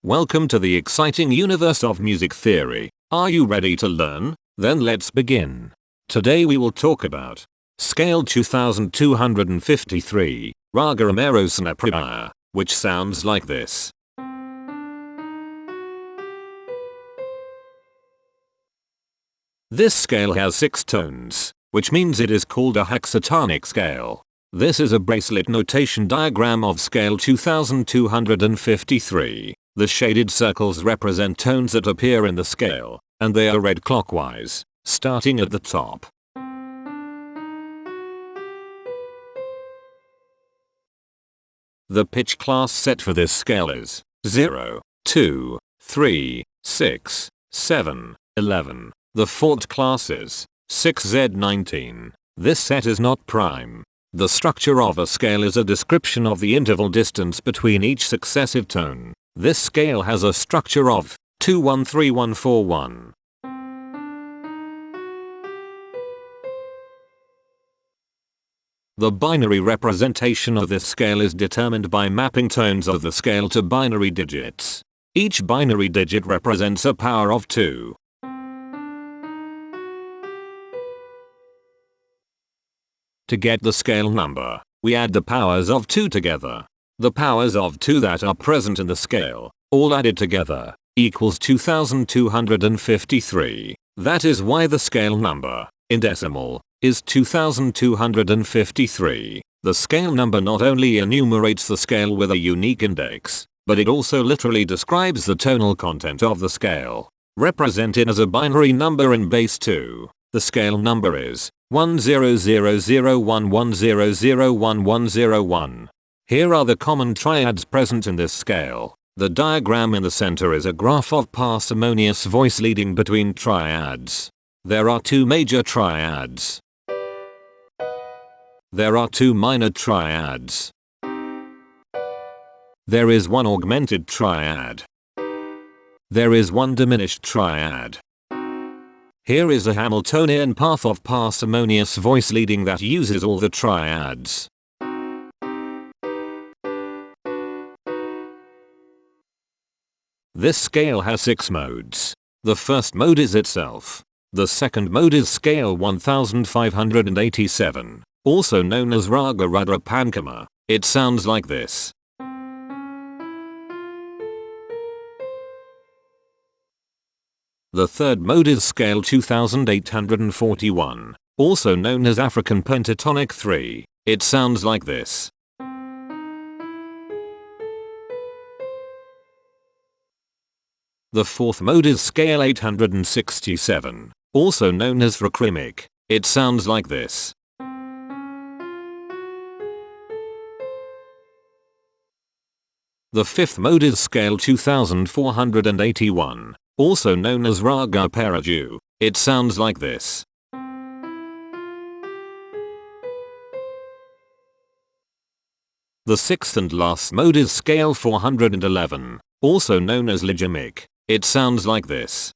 Welcome to the exciting universe of music theory. Are you ready to learn? Then let's begin. Today we will talk about Scale 2253, Raga Amarasenapriya, which sounds like this. This scale has 6 tones, which means it is called a hexatonic scale. This is a bracelet notation diagram of scale 2253. The shaded circles represent tones that appear in the scale, and they are read clockwise, starting at the top. The pitch class set for this scale is 0, 2, 3, 6, 7, 11. The fault class is 6Z19. This set is not prime. The structure of a scale is a description of the interval distance between each successive tone. This scale has a structure of 213141. The binary representation of this scale is determined by mapping tones of the scale to binary digits. Each binary digit represents a power of 2. To get the scale number, we add the powers of 2 together. The powers of 2 that are present in the scale, all added together, equals 2253. That is why the scale number, in decimal, is 2253. The scale number not only enumerates the scale with a unique index, but it also literally describes the tonal content of the scale. Represented as a binary number in base 2, the scale number is 100011001101. Here are the common triads present in this scale. The diagram in the center is a graph of parsimonious voice leading between triads. There are 2 major triads. There are 2 minor triads. There is 1 augmented triad. There is 1 diminished triad. Here is a Hamiltonian path of parsimonious voice leading that uses all the triads. This scale has 6 modes. The first mode is itself. The second mode is scale 1587, also known as Raga Amarasenapriya. It sounds like this. The third mode is scale 2841, also known as African Pentatonic 3. It sounds like this. The fourth mode is scale 867, also known as hexatonic. It sounds like this. The fifth mode is scale 2481, also known as Raga Amarasenapriya. It sounds like this. The sixth and last mode is scale 411, also known as hexatonic. It sounds like this.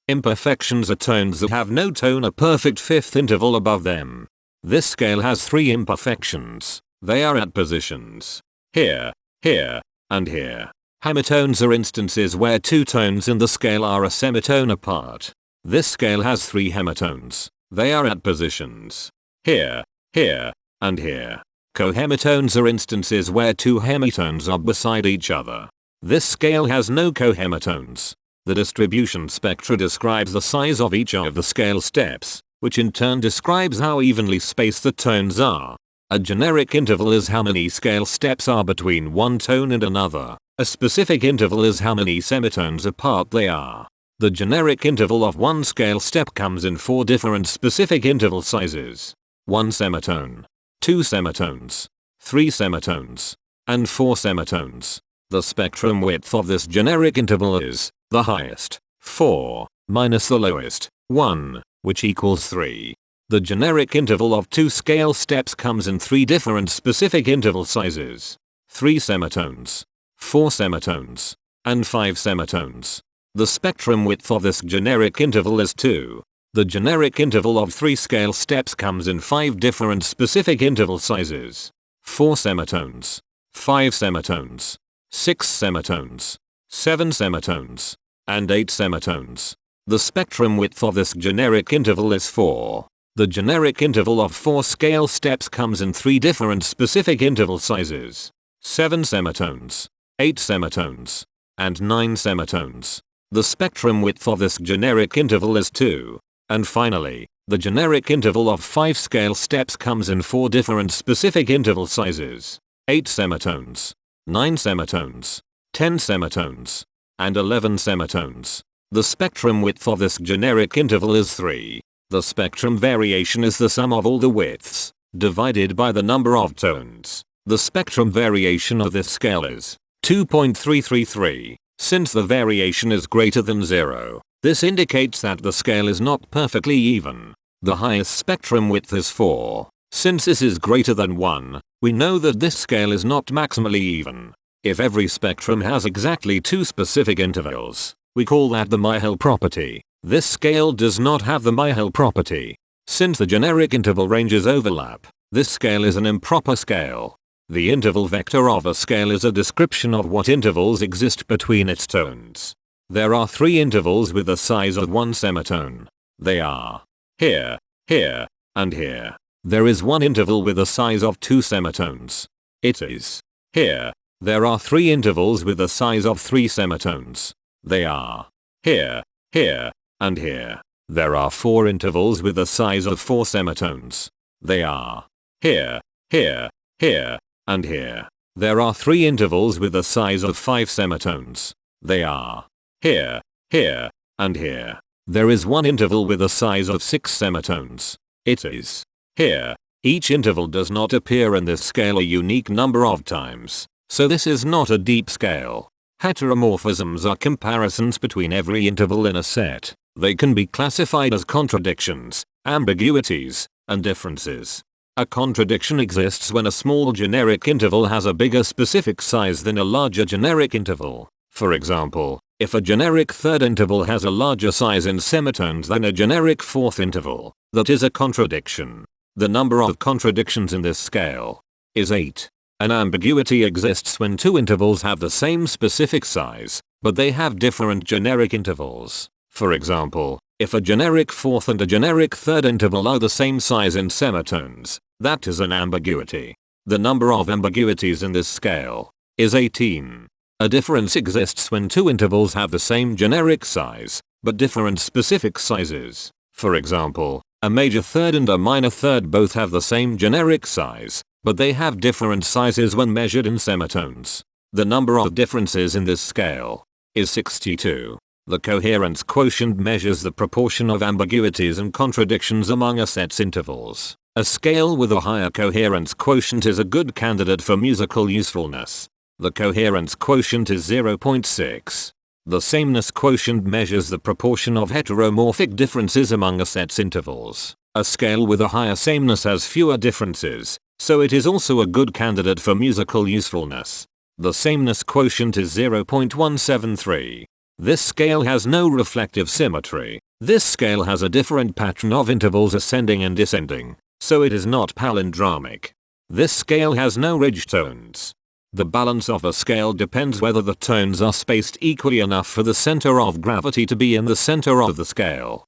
Imperfections are tones that have no tone, a perfect fifth interval above them. This scale has 3 imperfections. They are at positions here, here, and here. Hemitones are instances where 2 tones in the scale are a semitone apart. This scale has 3 hemitones. They are at positions here, here, and here. Cohemitones are instances where 2 hemitones are beside each other. This scale has no cohemitones. The distribution spectra describes the size of each of the scale steps, which in turn describes how evenly spaced the tones are. A generic interval is how many scale steps are between one tone and another. A specific interval is how many semitones apart they are. The generic interval of one scale step comes in 4 different specific interval sizes. 1 semitone, 2 semitones, 3 semitones, and 4 semitones. The spectrum width of this generic interval is the highest, 4, minus the lowest, 1, which equals 3. The generic interval of 2 scale steps comes in 3 different specific interval sizes. 3 semitones, 4 semitones, and 5 semitones. The spectrum width of this generic interval is 2. The generic interval of 3 scale steps comes in 5 different specific interval sizes. 4 semitones, 5 semitones, 6 semitones, 7 semitones, and 8 semitones. The spectrum width of this generic interval is 4. The generic interval of 4 scale steps comes in 3 different specific interval sizes: 7 semitones, 8 semitones, and 9 semitones. The spectrum width of this generic interval is 2. And finally, the generic interval of 5 scale steps comes in 4 different specific interval sizes: 8 semitones, 9 semitones, 10 semitones, and 11 semitones. The spectrum width of this generic interval is 3. The spectrum variation is the sum of all the widths, divided by the number of tones. The spectrum variation of this scale is 2.333. Since the variation is greater than 0, this indicates that the scale is not perfectly even. The highest spectrum width is 4. Since this is greater than 1, we know that this scale is not maximally even. If every spectrum has exactly 2 specific intervals, we call that the Myhill property. This scale does not have the Myhill property. Since the generic interval ranges overlap, this scale is an improper scale. The interval vector of a scale is a description of what intervals exist between its tones. There are 3 intervals with the size of 1 semitone. They are here, here, and here. There is 1 interval with the size of 2 semitones. It is here. There are 3 intervals with the size of 3 semitones. They are here, here, and here. There are 4 intervals with the size of 4 semitones. They are here, here, here, and here. There are 3 intervals with the size of 5 semitones. They are here, here, and here. There is 1 interval with a size of 6 semitones. It is here. Each interval does not appear in this scale a unique number of times, so this is not a deep scale. Heteromorphisms are comparisons between every interval in a set. They can be classified as contradictions, ambiguities, and differences. A contradiction exists when a small generic interval has a bigger specific size than a larger generic interval. For example, if a generic third interval has a larger size in semitones than a generic fourth interval, that is a contradiction. The number of contradictions in this scale is 8. An ambiguity exists when 2 intervals have the same specific size, but they have different generic intervals. For example, if a generic fourth and a generic third interval are the same size in semitones, that is an ambiguity. The number of ambiguities in this scale is 18. A difference exists when 2 intervals have the same generic size, but different specific sizes. For example, a major third and a minor third both have the same generic size, but they have different sizes when measured in semitones. The number of differences in this scale is 62. The coherence quotient measures the proportion of ambiguities and contradictions among a set's intervals. A scale with a higher coherence quotient is a good candidate for musical usefulness. The coherence quotient is 0.6. The sameness quotient measures the proportion of heteromorphic differences among a set's intervals. A scale with a higher sameness has fewer differences, so it is also a good candidate for musical usefulness. The sameness quotient is 0.173. This scale has no reflective symmetry. This scale has a different pattern of intervals ascending and descending, so it is not palindromic. This scale has no ridge tones. The balance of a scale depends whether the tones are spaced equally enough for the center of gravity to be in the center of the scale.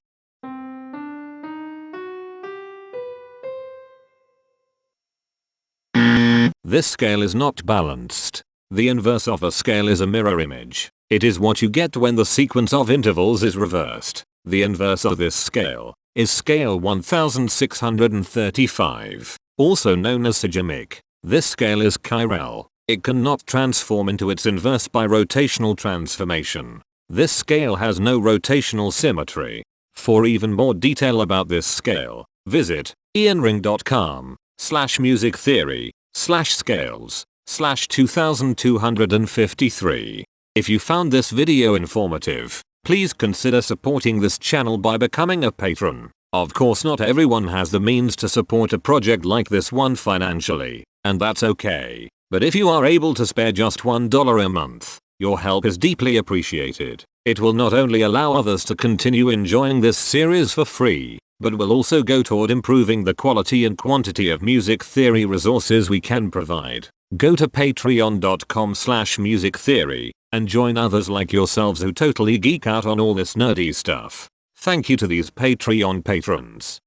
This scale is not balanced. The inverse of a scale is a mirror image. It is what you get when the sequence of intervals is reversed. The inverse of this scale is scale 1635, also known as sigmic. This scale is chiral. It cannot transform into its inverse by rotational transformation. This scale has no rotational symmetry. For even more detail about this scale, visit ianring.com/musictheory/scales/2253. If you found this video informative, please consider supporting this channel by becoming a patron. Of course, not everyone has the means to support a project like this one financially, and that's okay. But if you are able to spare just $1 a month, your help is deeply appreciated. It will not only allow others to continue enjoying this series for free, but will also go toward improving the quality and quantity of music theory resources we can provide. Go to patreon.com/musictheory and join others like yourselves who totally geek out on all this nerdy stuff. Thank you to these Patreon patrons.